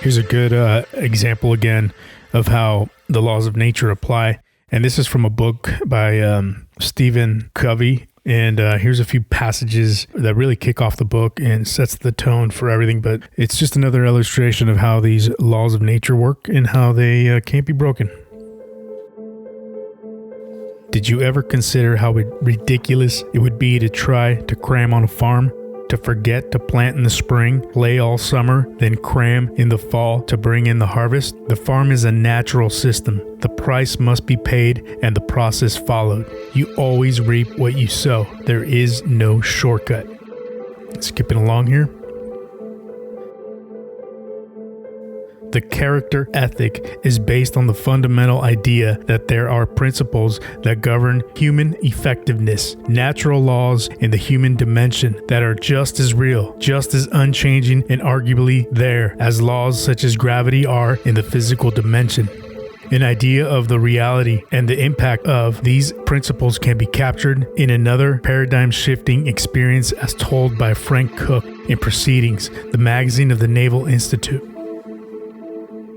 Here's a good example again of how the laws of nature apply. And this is from a book by Stephen Covey. And here's a few passages that really kick off the book and sets the tone for everything. But it's just another illustration of how these laws of nature work and how they can't be broken. Did you ever consider how ridiculous it would be to try to cram on a farm? To forget to plant in the spring, play all summer, then cram in the fall to bring in the harvest? The farm is a natural system. The price must be paid and the process followed. You always reap what you sow. There is no shortcut. Skipping along here. The character ethic is based on the fundamental idea that there are principles that govern human effectiveness, natural laws in the human dimension that are just as real, just as unchanging, and arguably there as laws such as gravity are in the physical dimension. An idea of the reality and the impact of these principles can be captured in another paradigm-shifting experience as told by Frank Cook in Proceedings, the magazine of the Naval Institute.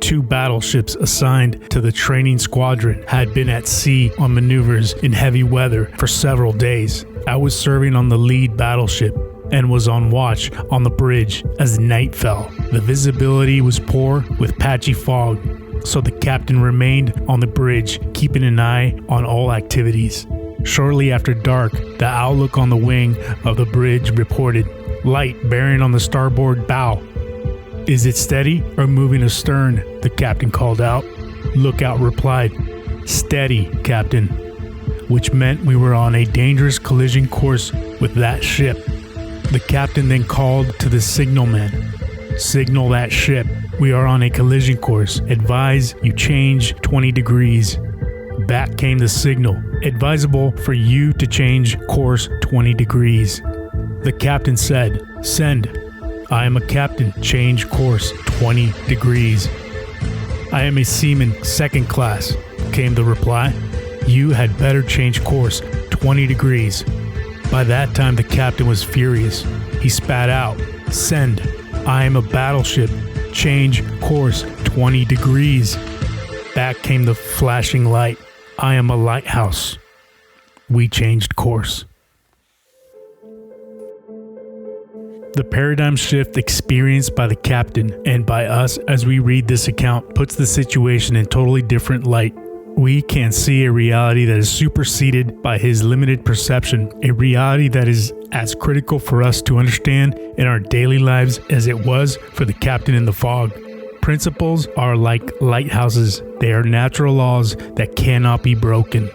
2 battleships assigned to the training squadron had been at sea on maneuvers in heavy weather for several days. I was serving on the lead battleship and was on watch on the bridge as night fell. The visibility was poor with patchy fog, so the captain remained on the bridge, keeping an eye on all activities. Shortly after dark, the outlook on the wing of the bridge reported, "Light bearing on the starboard bow." "Is it steady or moving astern?" the captain called out. Lookout replied, "Steady, Captain," which meant we were on a dangerous collision course with that ship. The captain then called to the signalman, "Signal that ship. We are on a collision course. Advise you change 20 degrees. Back came the signal. "Advisable for you to change course 20 degrees. The captain said, "Send. I am a captain. Change course 20 degrees. "I am a seaman, second class," came the reply. "You had better change course 20 degrees. By that time, the captain was furious. He spat out, "Send. I am a battleship. Change course 20 degrees. Back came the flashing light. "I am a lighthouse." We changed course. The paradigm shift experienced by the captain and by us as we read this account puts the situation in totally different light. We can see a reality that is superseded by his limited perception, a reality that is as critical for us to understand in our daily lives as it was for the captain in the fog. Principles are like lighthouses. They are natural laws that cannot be broken.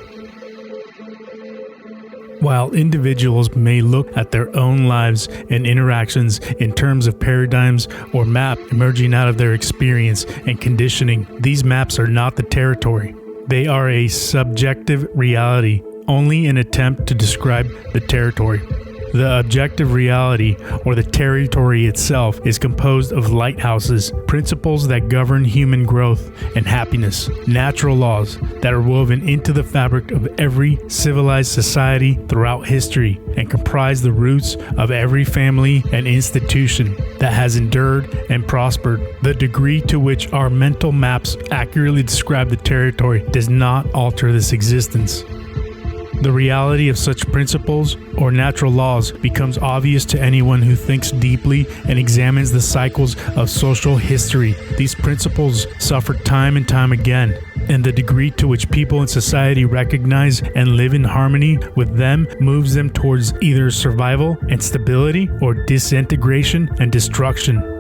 While individuals may look at their own lives and interactions in terms of paradigms or map emerging out of their experience and conditioning, these maps are not the territory. They are a subjective reality, only an attempt to describe the territory. The objective reality, or the territory itself, is composed of lighthouses, principles that govern human growth and happiness, natural laws that are woven into the fabric of every civilized society throughout history and comprise the roots of every family and institution that has endured and prospered. The degree to which our mental maps accurately describe the territory does not alter this existence. The reality of such principles or natural laws becomes obvious to anyone who thinks deeply and examines the cycles of social history. These principles suffered time and time again, and the degree to which people in society recognize and live in harmony with them moves them towards either survival and stability or disintegration and destruction.